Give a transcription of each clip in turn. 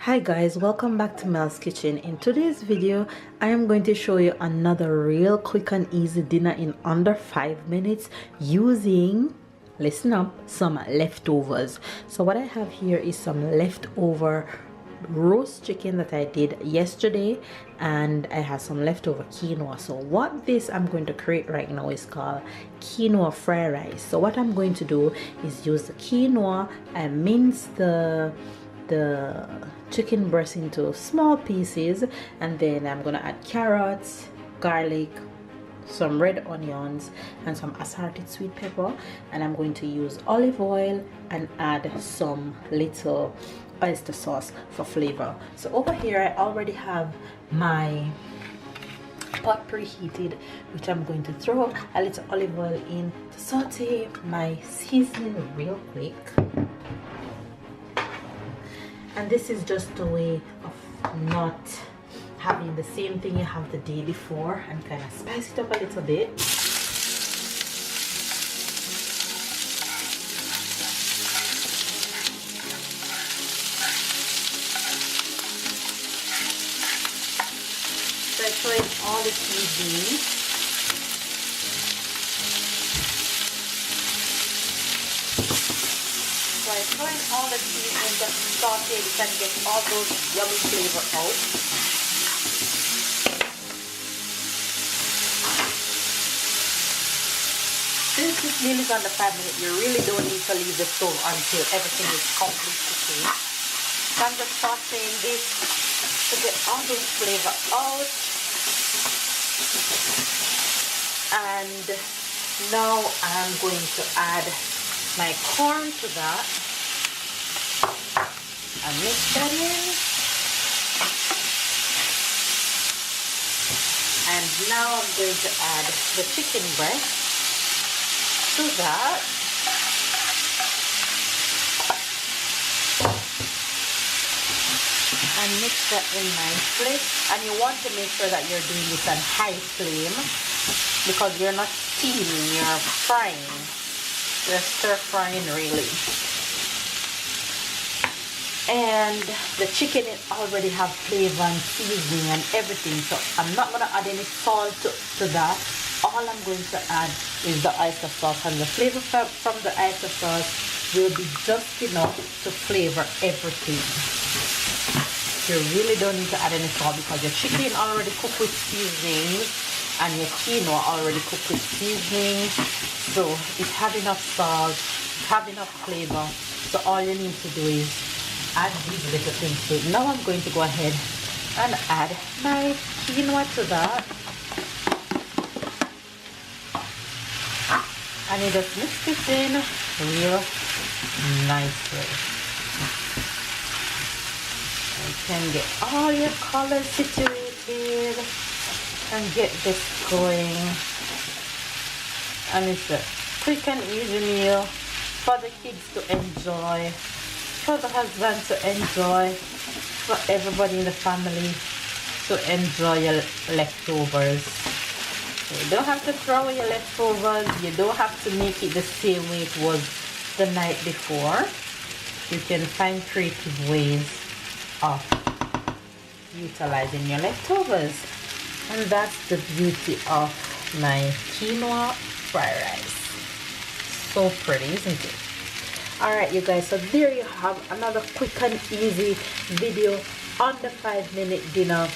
Hi guys, welcome back to Mel's Kitchen. In today's video I am going to show you another real quick and easy dinner in under 5 minutes using, listen up, some leftovers. So what I have here is some leftover roast chicken that I did yesterday, and I have some leftover quinoa. So what this I'm going to create right now is called quinoa fried rice. So what I'm going to do is use the quinoa and mince the chicken breast into small pieces, and then I'm gonna add carrots, garlic, some red onions, and some assorted sweet pepper, and I'm going to use olive oil and add some little oyster sauce for flavor. So over here I already have my pot preheated, which I'm going to throw a little olive oil in to saute my seasoning real quick. And this is just a way of not having the same thing you have the day before, and kind of spice it up a little bit. So I throw in all the seasoning. So I throw in all the seasoning, just saute it and get all those yummy flavor out. Since this meal is under 5 minutes, you really don't need to leave the stove until everything is completely cooking. So I'm just sauteing this to get all those flavor out. And now I'm going to add my corn to that and mix that in. And now I'm going to add the chicken breast to that. And mix that in nicely. And you want to make sure that you're doing this on high flame, because you're not steaming, you're frying. You're stir frying really. And the chicken it already have flavor and seasoning and everything, so I'm not going to add any salt to that. All I'm going to add is the oyster sauce, and the flavor from the oyster sauce will be just enough to flavor everything. You really don't need to add any salt, because your chicken already cooked with seasoning and your quinoa already cooked with seasoning, so it have enough salt, have enough flavor. So all you need to do is add these little things to it. Now I'm going to go ahead and add my quinoa to that, and you just mix this in real nicely. You can get all your colors situated and get this going. And it's a quick and easy meal for the kids to enjoy, for the husband to enjoy, for everybody in the family to enjoy your leftovers. You don't have to throw away your leftovers. You don't have to make it the same way it was the night before. You can find creative ways of utilizing your leftovers. And that's the beauty of my quinoa fried rice. So pretty, isn't it? Alright you guys, so there you have another quick and easy video on the 5-minute dinner.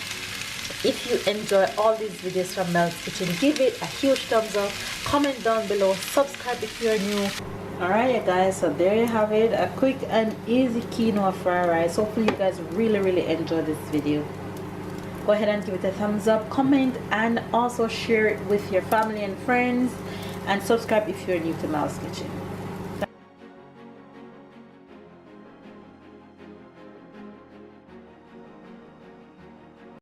If you enjoy all these videos from Mel's Kitchen, give it a huge thumbs up, comment down below, subscribe if you're new. Alright you guys, so there you have it, a quick and easy quinoa fried rice. Hopefully you guys really enjoy this video. Go ahead and give it a thumbs up, comment, and also share it with your family and friends, and subscribe if you're new to Mel's Kitchen.